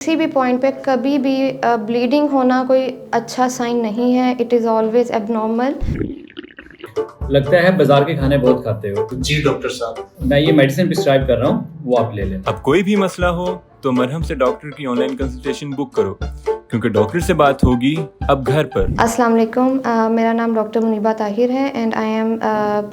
किसी भी पॉइंट पे कभी भी ब्लीडिंग होना कोई अच्छा साइन नहीं है. It is always abnormal. लगता है बाजार के खाने बहुत खाते हो. जी डॉक्टर साहब, मैं ये मेडिसिन प्रिस्क्राइब कर रहा हूँ, वो आप ले लें. अब कोई भी मसला हो तो मरहम से डॉक्टर की ऑनलाइन कंसल्टेशन बुक करो, क्योंकि डॉक्टर से बात होगी अब घर पर. अस्सलाम वालेकुम. मेरा नाम डॉक्टर मुनीबा ताहिर है and I am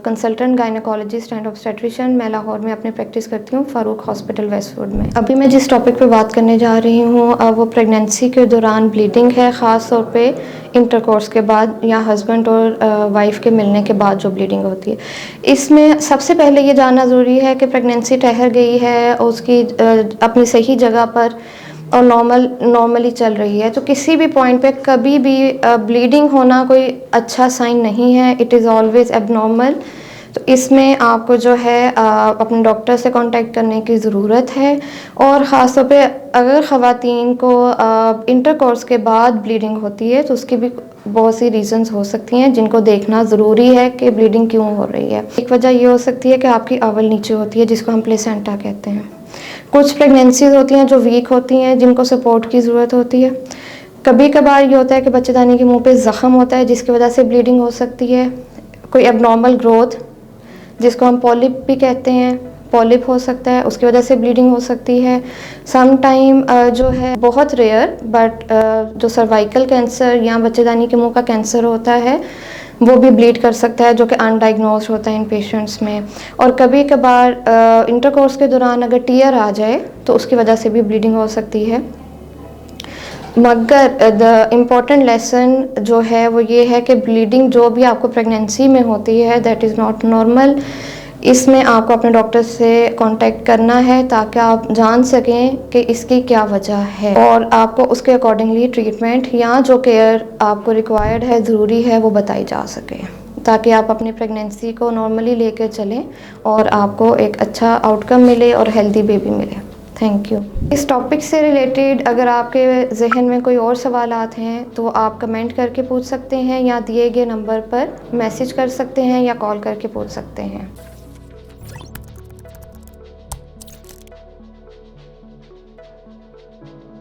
consultant gynaecologist and obstetrician. मैं लाहौर में अपनी प्रैक्टिस करती हूँ, फ़ारूक हॉस्पिटल वेस्टवुड में. अभी मैं जिस टॉपिक पे बात करने जा रही हूँ वो प्रेगनेंसी के दौरान ब्लीडिंग है, ख़ास तौर पे इंटरकोर्स के बाद या हस्बैंड और वाइफ के मिलने के बाद जो ब्लीडिंग होती है. इसमें सबसे पहले ये जानना ज़रूरी है कि प्रेगनेंसी ठहर गई है और उसकी अपनी सही जगह पर और नॉर्मली चल रही है, तो किसी भी पॉइंट पे कभी भी ब्लीडिंग होना कोई अच्छा साइन नहीं है. It is always abnormal. तो इसमें आपको जो है अपने डॉक्टर से कांटेक्ट करने की ज़रूरत है. और ख़ास तौर पे अगर ख़वातीन को इंटरकोर्स के बाद ब्लीडिंग होती है तो उसकी भी बहुत सी रीज़न्स हो सकती हैं जिनको देखना ज़रूरी है कि ब्लीडिंग क्यों हो रही है. एक वजह ये हो सकती है कि आपकी अवल नीचे होती है, जिसको हम प्लेसेंटा कहते हैं. कुछ प्रेगनेंसीज होती हैं जो वीक होती हैं, जिनको सपोर्ट की ज़रूरत होती है. कभी कभार ये होता है कि बच्चेदानी के मुंह पे ज़ख़म होता है जिसकी वजह से ब्लीडिंग हो सकती है. कोई एबनॉर्मल ग्रोथ जिसको हम पॉलिप भी कहते हैं, पॉलिप हो सकता है, उसकी वजह से ब्लीडिंग हो सकती है. सम टाइम जो है बहुत रेयर बट जो सर्वाइकल कैंसर या बच्चेदानी के मुंह का कैंसर होता है वो भी ब्लीड कर सकता है, जो कि अनडायग्नोज्ड होता है इन पेशेंट्स में. और कभी कभार इंटरकोर्स के दौरान अगर टीयर आ जाए तो उसकी वजह से भी ब्लीडिंग हो सकती है. मगर द इम्पॉर्टेंट लेसन जो है वो ये है कि ब्लीडिंग जो भी आपको प्रेगनेंसी में होती है दैट इज़ नॉट नॉर्मल. इसमें आपको अपने डॉक्टर से कांटेक्ट करना है ताकि आप जान सकें कि इसकी क्या वजह है और आपको उसके अकॉर्डिंगली ट्रीटमेंट या जो केयर आपको रिक्वायर्ड है, ज़रूरी है, वो बताई जा सके, ताकि आप अपनी प्रेगनेंसी को नॉर्मली लेकर चलें और आपको एक अच्छा आउटकम मिले और हेल्दी बेबी मिले. Thank you. इस टॉपिक से रिलेटेड अगर आपके जहन में कोई और सवालात हैं तो आप कमेंट करके पूछ सकते हैं या दिए गए नंबर पर मैसेज कर सकते हैं या कॉल करके पूछ सकते हैं.